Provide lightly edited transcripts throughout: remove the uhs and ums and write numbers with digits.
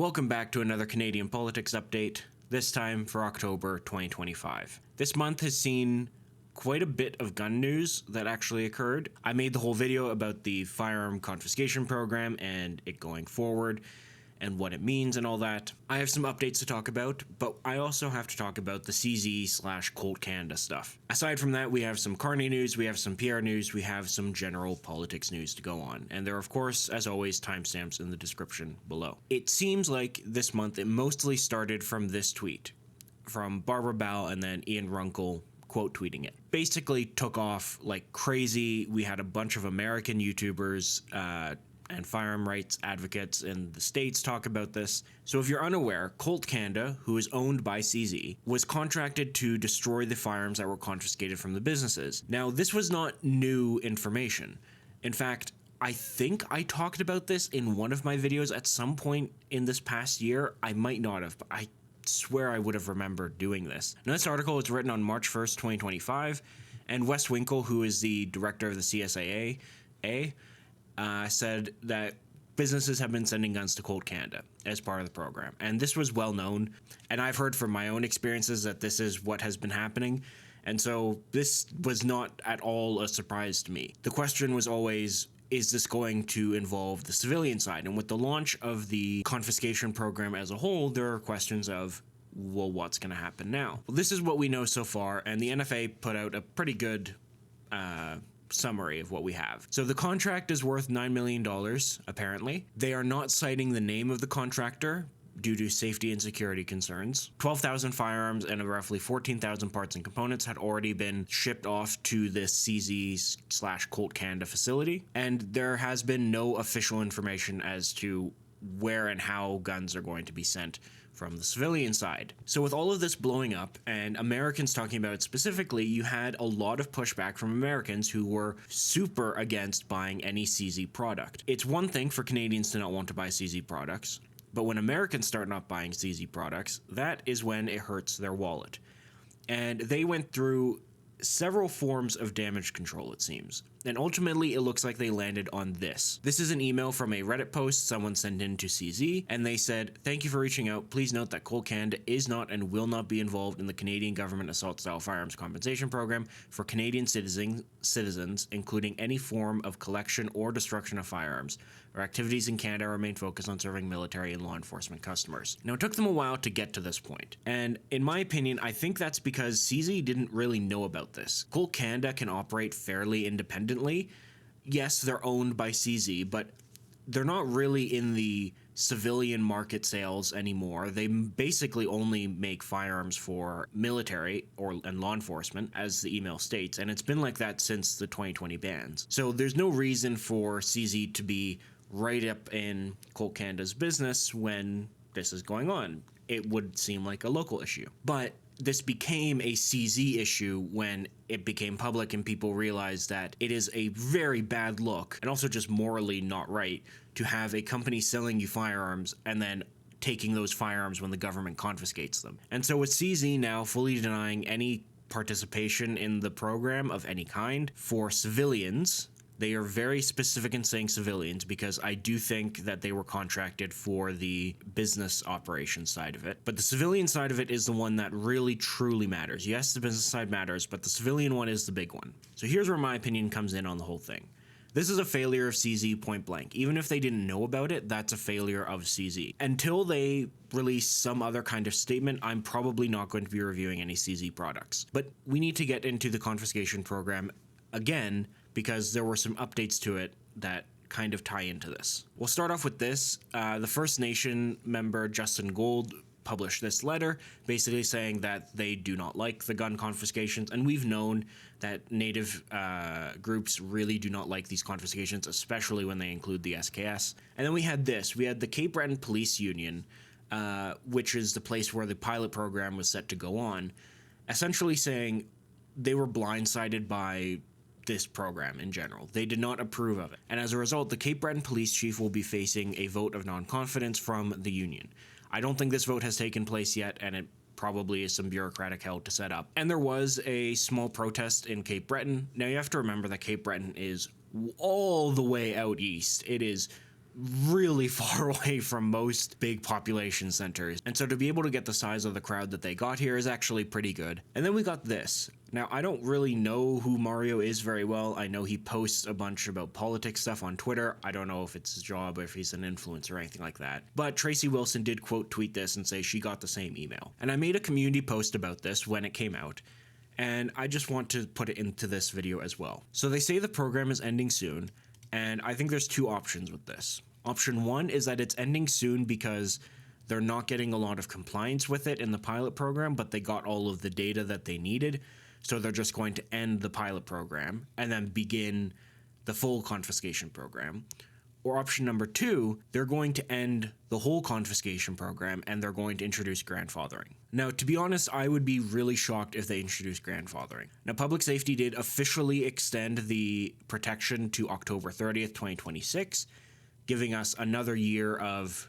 Welcome back to another Canadian politics update, this time for October 2025. This month has seen quite a bit of gun news that actually occurred. I made the whole video about the firearm confiscation program and it going forward and what it means and all that. I have some updates to talk about, but I also have to talk about the CZ/Colt Canada stuff. Aside from that, we have some Carney news, we have some PR news, we have some general politics news to go on. And there are, of course, as always, timestamps in the description below. It seems like this month it mostly started from this tweet from Barbara Bell and then Ian Runkle quote tweeting it. Basically took off like crazy. We had a bunch of American YouTubers, and firearm rights advocates in the States talk about this. So if you're unaware, Colt Canada, who is owned by CZ, was contracted to destroy the firearms that were confiscated from the businesses. Now, this was not new information. In fact, I think I talked about this in one of my videos at some point in this past year. I might not have, but I swear I would have remembered doing this. Now, this article was written on March 1st, 2025, and Wes Winkle, who is the director of the CSAA, said that businesses have been sending guns to Colt Canada as part of the program. And this was well known. And I've heard from my own experiences that this is what has been happening. And so this was not at all a surprise to me. The question was always, is this going to involve the civilian side? And with the launch of the confiscation program as a whole, there are questions of, well, what's going to happen now? Well, this is what we know so far. And the NFA put out a pretty good summary of what we have. So the contract is worth $9 million, apparently. They are not citing the name of the contractor due to safety and security concerns. 12,000 firearms and roughly 14,000 parts and components had already been shipped off to this CZ/Colt Canada facility, and there has been no official information as to where and how guns are going to be sent from the civilian side. So with all of this blowing up and Americans talking about it specifically, you had a lot of pushback from Americans who were super against buying any CZ product. It's one thing for Canadians to not want to buy CZ products, but when Americans start not buying CZ products, that is when it hurts their wallet. And they went through several forms of damage control, it seems. And ultimately, it looks like they landed on this. This is an email from a Reddit post someone sent in to CZ, and they said, "Thank you for reaching out. Please note that Colt Canada is not and will not be involved in the Canadian government assault-style firearms compensation program for Canadian citizens, including any form of collection or destruction of firearms. Our activities in Canada remain focused on serving military and law enforcement customers." Now, it took them a while to get to this point, and in my opinion, I think that's because CZ didn't really know about this. Colt Canada can operate fairly independently. Yes, they're owned by CZ, but they're not really in the civilian market sales anymore. They basically only make firearms for military and law enforcement, as the email states, and it's been like that since the 2020 bans. So there's no reason for CZ to be right up in Colt Canada's business when this is going on. It would seem like a local issue. But this became a CZ issue when it became public and people realized that it is a very bad look and also just morally not right to have a company selling you firearms and then taking those firearms when the government confiscates them. And so with CZ now fully denying any participation in the program of any kind for civilians, they are very specific in saying civilians because I do think that they were contracted for the business operations side of it. But the civilian side of it is the one that really truly matters. Yes, the business side matters, but the civilian one is the big one. So here's where my opinion comes in on the whole thing. This is a failure of CZ point blank. Even if they didn't know about it, that's a failure of CZ. Until they release some other kind of statement, I'm probably not going to be reviewing any CZ products. But we need to get into the confiscation program again, because there were some updates to it that kind of tie into this. We'll start off with this. The First Nation member, Justin Gold, published this letter basically saying that they do not like the gun confiscations, and we've known that Native groups really do not like these confiscations, especially when they include the SKS. And then we had this. We had the Cape Breton Police Union, which is the place where the pilot program was set to go on, essentially saying they were blindsided by this program in general. They did not approve of it. And as a result, the Cape Breton police chief will be facing a vote of non-confidence from the union. I don't think this vote has taken place yet, and it probably is some bureaucratic hell to set up. And there was a small protest in Cape Breton. Now you have to remember that Cape Breton is all the way out east. It is really far away from most big population centers. And so to be able to get the size of the crowd that they got here is actually pretty good. And then we got this. Now, I don't really know who Mario is very well. I know he posts a bunch about politics stuff on Twitter. I don't know if it's his job or if he's an influencer or anything like that. But Tracy Wilson did quote tweet this and say she got the same email. And I made a community post about this when it came out, and I just want to put it into this video as well. So they say the program is ending soon, and I think there's two options with this. Option one is that it's ending soon because they're not getting a lot of compliance with it in the pilot program, but they got all of the data that they needed. So they're just going to end the pilot program and then begin the full confiscation program. Or option number two, they're going to end the whole confiscation program and they're going to introduce grandfathering. Now, to be honest, I would be really shocked if they introduced grandfathering. Now, Public Safety did officially extend the protection to October 30th, 2026, giving us another year of,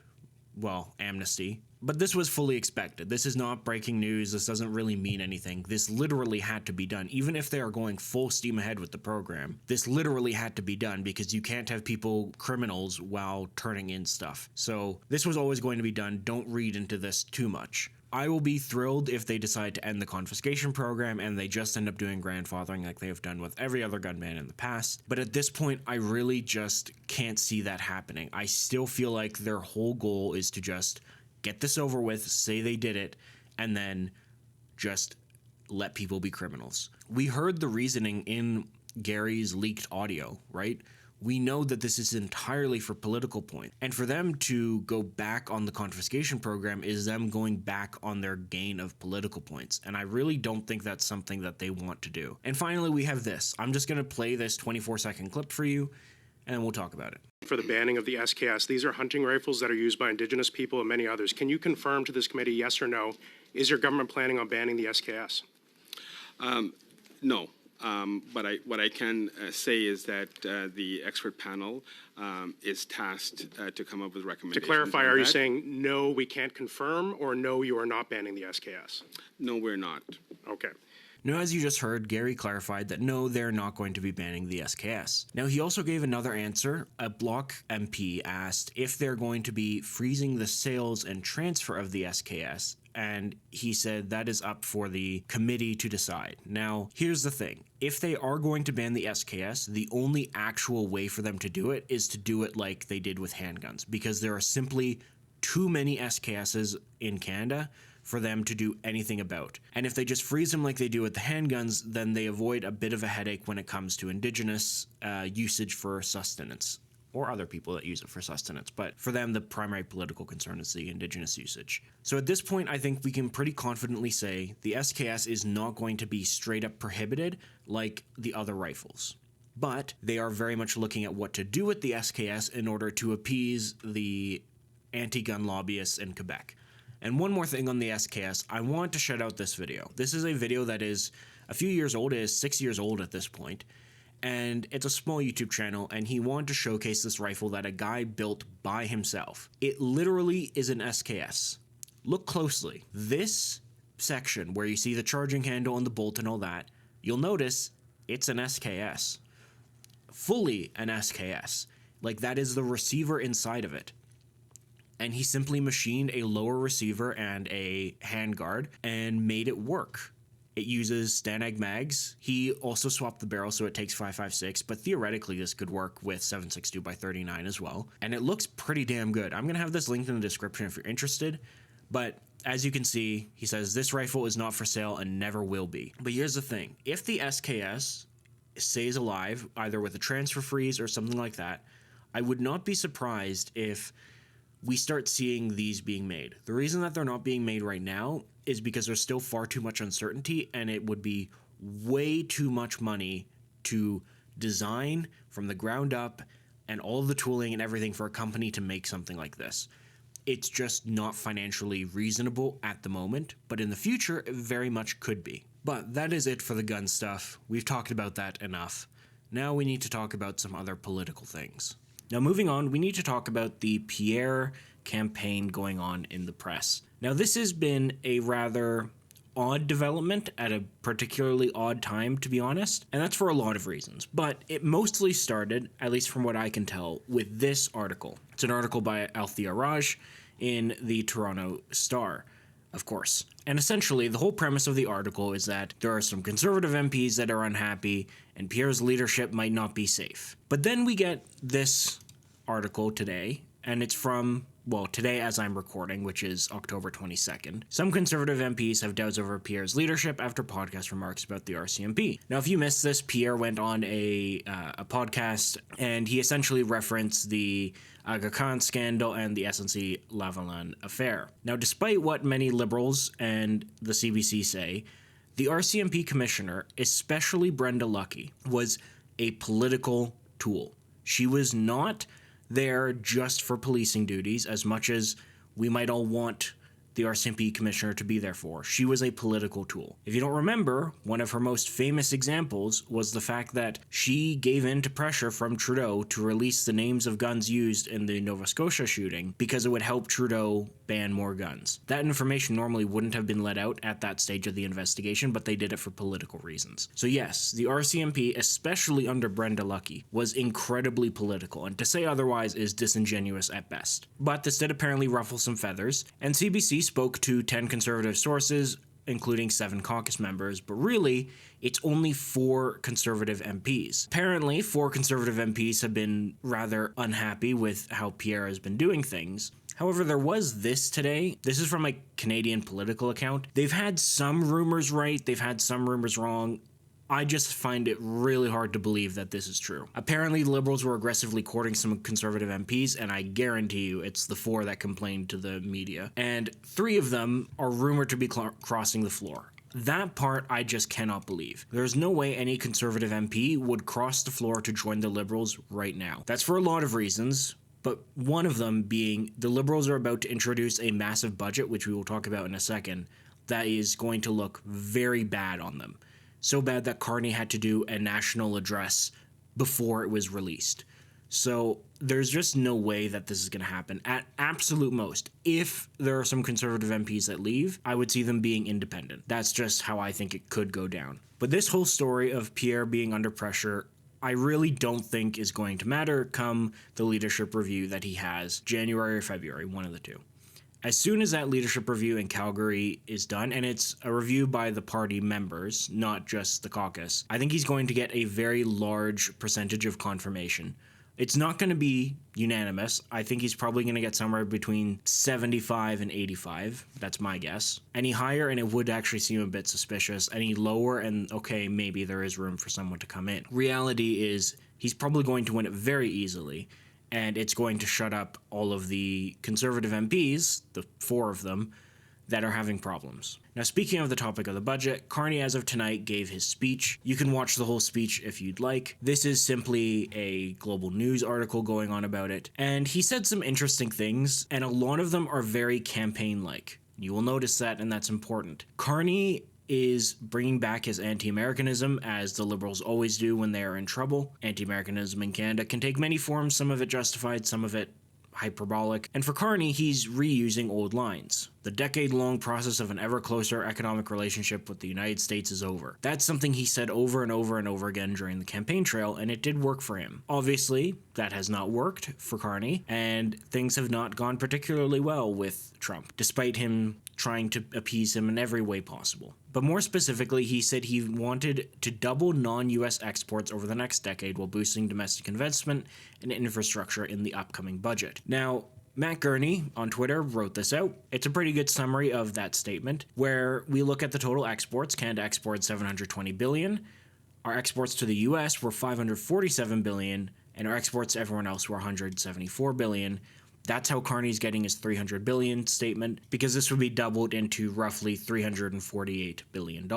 well, amnesty. But this was fully expected. This is not breaking news. This doesn't really mean anything. This literally had to be done. Even if they are going full steam ahead with the program, this literally had to be done because you can't have people criminals while turning in stuff. So this was always going to be done. Don't read into this too much. I will be thrilled if they decide to end the confiscation program and they just end up doing grandfathering like they have done with every other gun ban in the past. But at this point, I really just can't see that happening. I still feel like their whole goal is to just get this over with, say they did it, and then just let people be criminals. We heard the reasoning in Gary's leaked audio, right? We know that this is entirely for political point. And for them to go back on the confiscation program is them going back on their gain of political points. And I really don't think that's something that they want to do. And finally, we have this. I'm just going to play this 24-second clip for you, and then we'll talk about it. For the banning of the SKS, these are hunting rifles that are used by Indigenous people and many others. Can you confirm to this committee, yes or no, is your government planning on banning the SKS? No. But what I can say is that the expert panel is tasked to come up with recommendations. To clarify, are you saying no, we can't confirm, or no, you are not banning the SKS? No, we're not. Okay. Now, as you just heard, Gary clarified that no, they're not going to be banning the SKS. Now, he also gave another answer. A Bloc MP asked if they're going to be freezing the sales and transfer of the SKS, and he said that is up for the committee to decide. Now, here's the thing. If they are going to ban the SKS, the only actual way for them to do it is to do it like they did with handguns, because there are simply too many SKSs in Canada for them to do anything about. And if they just freeze them like they do with the handguns, then they avoid a bit of a headache when it comes to Indigenous usage for sustenance, or other people that use it for sustenance. But for them, the primary political concern is the Indigenous usage. So at this point, I think we can pretty confidently say the SKS is not going to be straight up prohibited like the other rifles. But they are very much looking at what to do with the SKS in order to appease the anti-gun lobbyists in Quebec. And one more thing on the SKS, I want to shout out this video. This is a video that is a few years old. It is 6 years old at this point. And it's a small YouTube channel, and he wanted to showcase this rifle that a guy built by himself. It literally is an SKS. Look closely. This section where you see the charging handle and the bolt and all that, you'll notice it's an SKS. Fully an SKS. Like, that is the receiver inside of it. And he simply machined a lower receiver and a handguard and made it work. It uses Stanag mags. He also swapped the barrel so it takes 5.56, but theoretically this could work with 7.62 by 39 as well. And it looks pretty damn good. I'm going to have this linked in the description if you're interested. But as you can see, he says this rifle is not for sale and never will be. But here's the thing. If the SKS stays alive, either with a transfer freeze or something like that, I would not be surprised if we start seeing these being made. The reason that they're not being made right now is because there's still far too much uncertainty, and it would be way too much money to design from the ground up and all of the tooling and everything for a company to make something like this. It's just not financially reasonable at the moment, but in the future, it very much could be. But that is it for the gun stuff. We've talked about that enough. Now we need to talk about some other political things. Now, moving on, we need to talk about the Pierre campaign going on in the press. Now, this has been a rather odd development at a particularly odd time, to be honest, and that's for a lot of reasons. But it mostly started, at least from what I can tell, with this article. It's an article by Althea Raj in the Toronto Star, of course. And essentially, the whole premise of the article is that there are some Conservative MPs that are unhappy, and Pierre's leadership might not be safe. But then we get this article today, and it's from, well, today as I'm recording, which is October 22nd. Some Conservative MPs have doubts over Pierre's leadership after podcast remarks about the RCMP. Now, if you missed this, Pierre went on a podcast, and he essentially referenced the Aga Khan scandal and the SNC-Lavalin affair. Now, despite what many Liberals and the CBC say, the RCMP commissioner, especially Brenda Lucki, was a political tool. She was not there just for policing duties as much as we might all want the RCMP commissioner to be there for. She was a political tool. If you don't remember, one of her most famous examples was the fact that she gave in to pressure from Trudeau to release the names of guns used in the Nova Scotia shooting because it would help Trudeau ban more guns. That information normally wouldn't have been let out at that stage of the investigation, but they did it for political reasons. So yes, the RCMP, especially under Brenda Lucki, was incredibly political, and to say otherwise is disingenuous at best. But this did apparently ruffle some feathers, and CBC spoke to 10 Conservative sources, including 7 caucus members, but really, it's only 4 Conservative MPs. Apparently, 4 Conservative MPs have been rather unhappy with how Pierre has been doing things. However, there was this today. This is from a Canadian political account. They've had some rumors right, they've had some rumors wrong. I just find it really hard to believe that this is true. Apparently, Liberals were aggressively courting some Conservative MPs, and I guarantee you it's the 4 that complained to the media. And 3 of them are rumored to be crossing the floor. That part I just cannot believe. There's no way any Conservative MP would cross the floor to join the Liberals right now. That's for a lot of reasons, but one of them being the Liberals are about to introduce a massive budget, which we will talk about in a second, that is going to look very bad on them. So bad that Carney had to do a national address before it was released. So there's just no way that this is going to happen. At absolute most, if there are some Conservative MPs that leave, I would see them being independent. That's just how I think it could go down. But this whole story of Pierre being under pressure, I really don't think is going to matter come the leadership review that he has, January or February, one of the two. As soon as that leadership review in Calgary is done, and it's a review by the party members, not just the caucus, I think he's going to get a very large percentage of confirmation. It's not going to be unanimous. I think he's probably going to get somewhere between 75 and 85. That's my guess. Any higher, and it would actually seem a bit suspicious. Any lower, and okay, maybe there is room for someone to come in. Reality is he's probably going to win it very easily, and it's going to shut up all of the Conservative MPs, the 4 of them, that are having problems. Now, speaking of the topic of the budget, Carney, as of tonight, gave his speech. You can watch the whole speech if you'd like. This is simply a Global News article going on about it, and he said some interesting things, and a lot of them are very campaign-like. You will notice that, and that's important. Carney is bringing back his anti-Americanism, as the Liberals always do when they are in trouble. Anti-Americanism in Canada can take many forms, some of it justified, some of it hyperbolic. And for Carney, he's reusing old lines. The decade-long process of an ever-closer economic relationship with the United States is over. That's something he said over and over and over again during the campaign trail, and it did work for him. Obviously, that has not worked for Carney, and things have not gone particularly well with Trump, despite him trying to appease him in every way possible. But more specifically, he said he wanted to double non-US exports over the next decade while boosting domestic investment and infrastructure in the upcoming budget. Now, Matt Gurney on Twitter wrote this out. It's a pretty good summary of that statement, where we look at the total exports. Canada exported $720 billion. Our exports to the US were $547 billion, and our exports to everyone else were $174 billion. That's how Carney's getting his $300 billion statement, because this would be doubled into roughly $348 billion.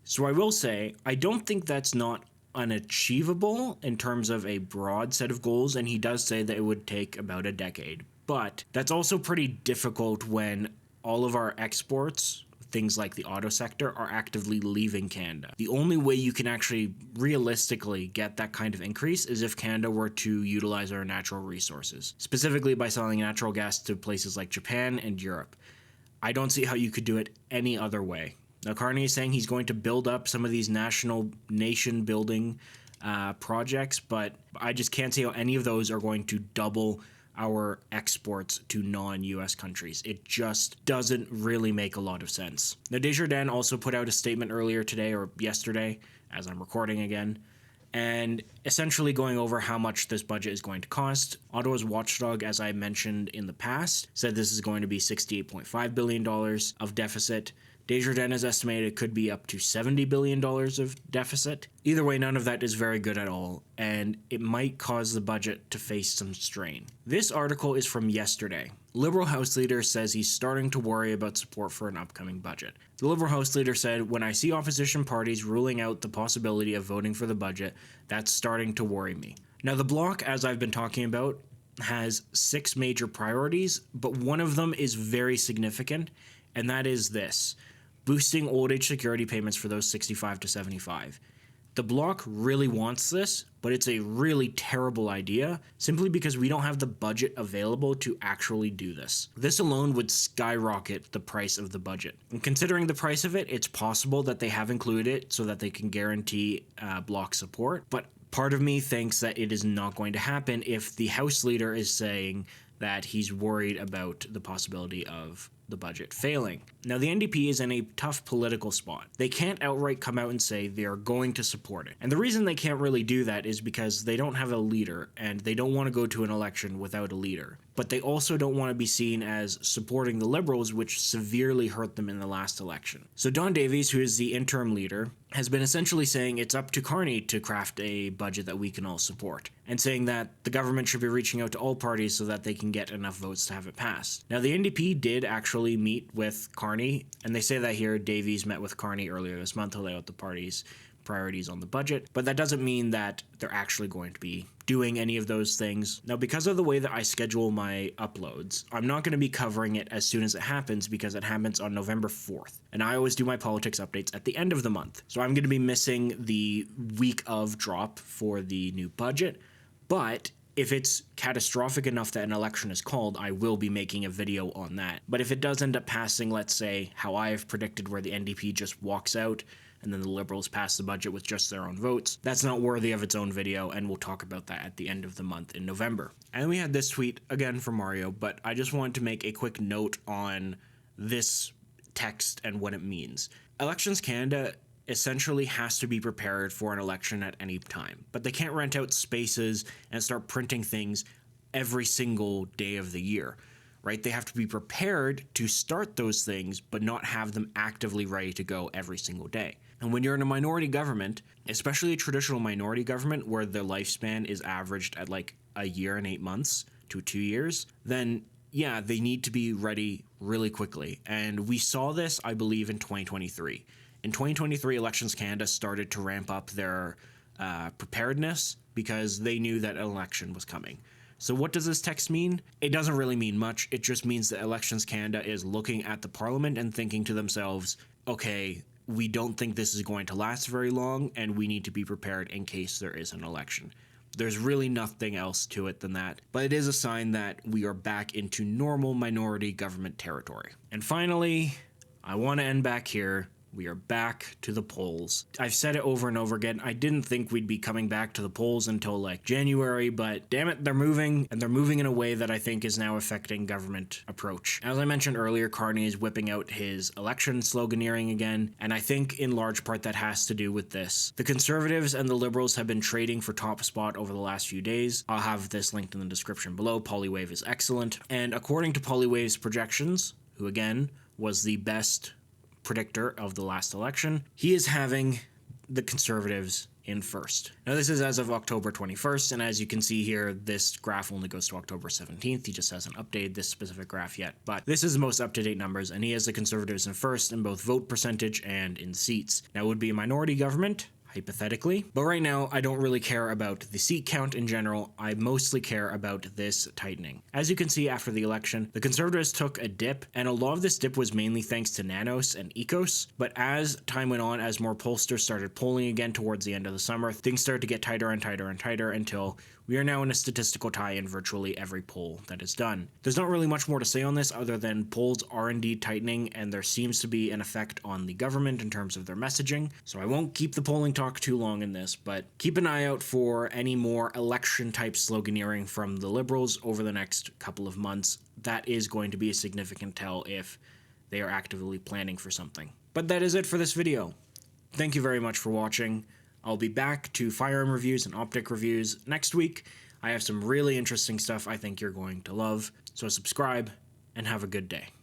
So I will say, I don't think that's not unachievable in terms of a broad set of goals, and he does say that it would take about a decade. But that's also pretty difficult when all of our exports, things like the auto sector, are actively leaving Canada. The only way you can actually realistically get that kind of increase is if Canada were to utilize our natural resources, specifically by selling natural gas to places like Japan and Europe. I don't see how you could do it any other way. Now, Carney is saying he's going to build up some of these national nation-building projects, but I just can't see how any of those are going to double our exports to non-US countries. It just doesn't really make a lot of sense. Now, Desjardins also put out a statement earlier today or yesterday, as I'm recording again, and essentially going over how much this budget is going to cost. Ottawa's watchdog, as I mentioned in the past, said this is going to be $68.5 billion of deficit. Desjardins has estimated it could be up to $70 billion of deficit. Either way, none of that is very good at all, and it might cause the budget to face some strain. This article is from yesterday. Liberal House Leader says he's starting to worry about support for an upcoming budget. The Liberal House Leader said, "When I see opposition parties ruling out the possibility of voting for the budget, that's starting to worry me." Now, the Bloc, as I've been talking about, has 6 major priorities, but one of them is very significant, and that is this: boosting old age security payments for those 65 to 75. The Bloc really wants this, but it's a really terrible idea simply because we don't have the budget available to actually do this. This alone would skyrocket the price of the budget. And considering the price of it, it's possible that they have included it so that they can guarantee Bloc support, but part of me thinks that it is not going to happen if the House Leader is saying that he's worried about the possibility of the budget failing. Now, the NDP is in a tough political spot. They can't outright come out and say they are going to support it. And the reason they can't really do that is because they don't have a leader, and they don't want to go to an election without a leader. But they also don't want to be seen as supporting the Liberals, which severely hurt them in the last election. So Don Davies, who is the interim leader, has been essentially saying it's up to Carney to craft a budget that we can all support, and saying that the government should be reaching out to all parties so that they can get enough votes to have it passed. Now, the NDP did actually meet with Carney, and they say that here Davies met with Carney earlier this month to lay out the party's priorities on the budget, but that doesn't mean that they're actually going to be doing any of those things. Now, because of the way that I schedule my uploads, I'm not going to be covering it as soon as it happens because it happens on November 4th, and I always do my politics updates at the end of the month. So I'm going to be missing the week of drop for the new budget, but if it's catastrophic enough that an election is called, I will be making a video on that. But if it does end up passing, let's say, how I have predicted, where the NDP just walks out and then the Liberals pass the budget with just their own votes, that's not worthy of its own video, and we'll talk about that at the end of the month in November. And we had this tweet, again from Mario, but I just wanted to make a quick note on this text and what it means. Elections Canada essentially has to be prepared for an election at any time, but they can't rent out spaces and start printing things every single day of the year, right? They have to be prepared to start those things, but not have them actively ready to go every single day. And when you're in a minority government, especially a traditional minority government where the lifespan is averaged at like a year and 8 months to 2 years, then yeah, they need to be ready really quickly. And we saw this, I believe, in 2023. In 2023, Elections Canada started to ramp up their preparedness because they knew that an election was coming. So what does this text mean? It doesn't really mean much. It just means that Elections Canada is looking at the Parliament and thinking to themselves, okay, we don't think this is going to last very long, and we need to be prepared in case there is an election. There's really nothing else to it than that, but it is a sign that we are back into normal minority government territory. And finally, I want to end back here. We are back to the polls. I've said it over and over again. I didn't think we'd be coming back to the polls until like January, but damn it, they're moving, and they're moving in a way that I think is now affecting government approach. As I mentioned earlier, Carney is whipping out his election sloganeering again, and I think in large part that has to do with this. The Conservatives and the Liberals have been trading for top spot over the last few days. I'll have this linked in the description below. Poilievre is excellent, and according to Poilievre's projections, who again was the best predictor of the last election, he is having the Conservatives in first. Now, this is as of October 21st, and as you can see here, this graph only goes to October 17th. He just hasn't updated this specific graph yet, but this is the most up-to-date numbers, and he has the Conservatives in first in both vote percentage and in seats. Now, it would be a minority government, hypothetically, but right now I don't really care about the seat count in general. I mostly care about this tightening. As you can see, after the election, the Conservatives took a dip, and a lot of this dip was mainly thanks to Nanos and Ecos, but as time went on, as more pollsters started polling again towards the end of the summer, things started to get tighter and tighter and tighter until We are now in a statistical tie in virtually every poll that is done. There's not really much more to say on this other than polls are indeed tightening, and there seems to be an effect on the government in terms of their messaging, so I won't keep the polling talk too long in this, but keep an eye out for any more election-type sloganeering from the Liberals over the next couple of months. That is going to be a significant tell if they are actively planning for something. But that is it for this video. Thank you very much for watching. I'll be back to firearm reviews and optic reviews next week. I have some really interesting stuff I think you're going to love, so subscribe and have a good day.